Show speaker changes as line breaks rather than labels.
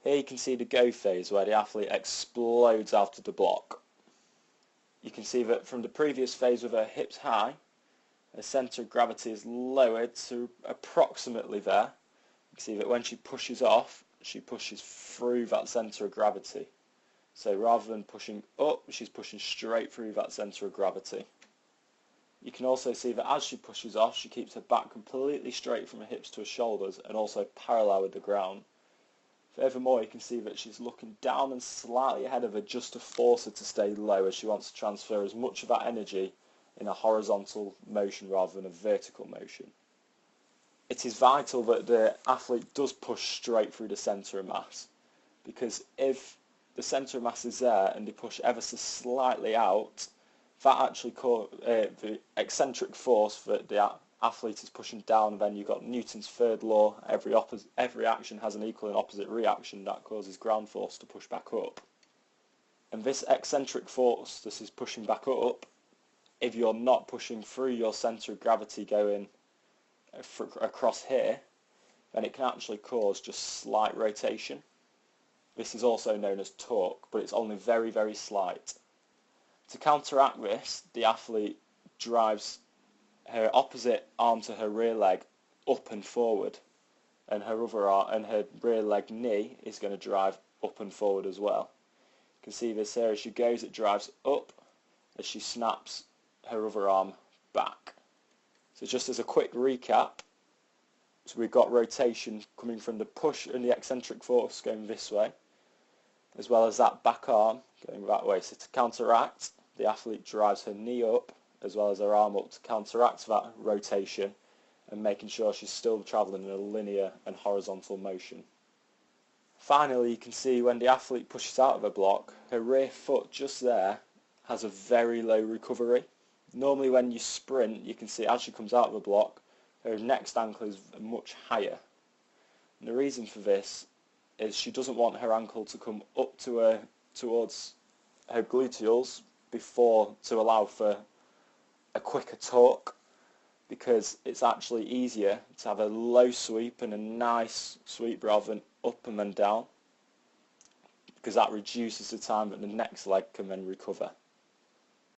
Here you can see the go phase where the athlete explodes out of the block. You can see that from the previous phase with her hips high, her centre of gravity is lowered to approximately there. You can see that when she pushes off, she pushes through that centre of gravity. So rather than pushing up, she's pushing straight through that centre of gravity. You can also see that as she pushes off, she keeps her back completely straight from her hips to her shoulders and also parallel with the ground. Furthermore, you can see that she's looking down and slightly ahead of her just to force her to stay low, as she wants to transfer as much of that energy in a horizontal motion rather than a vertical motion. It is vital that the athlete does push straight through the centre of mass, because if the centre of mass is there and they push ever so slightly out, that actually the eccentric force that the athlete is pushing down, and then you've got Newton's third law, every action has an equal and opposite reaction that causes ground force to push back up. And this eccentric force that is pushing back up, if you're not pushing through your centre of gravity going across here, then it can actually cause just slight rotation. This is also known as torque, but it's only very, very slight. To counteract this, the athlete drives her opposite arm to her rear leg up and forward, and her other arm and her rear leg knee is going to drive up and forward as well. You can see this here as she goes, it drives up as she snaps her other arm back. So just as a quick recap, so we've got rotation coming from the push and the eccentric force going this way, as well as that back arm going that way. So to counteract, the athlete drives her knee up as well as her arm up to counteract that rotation and making sure she's still travelling in a linear and horizontal motion. Finally, you can see when the athlete pushes out of a block, her rear foot just there has a very low recovery. Normally when you sprint, you can see as she comes out of a block, her next ankle is much higher. And the reason for this is she doesn't want her ankle to come up to her towards her gluteals before to allow for a quicker torque, because it's actually easier to have a low sweep and a nice sweep rather than up and then down, because that reduces the time that the next leg can then recover.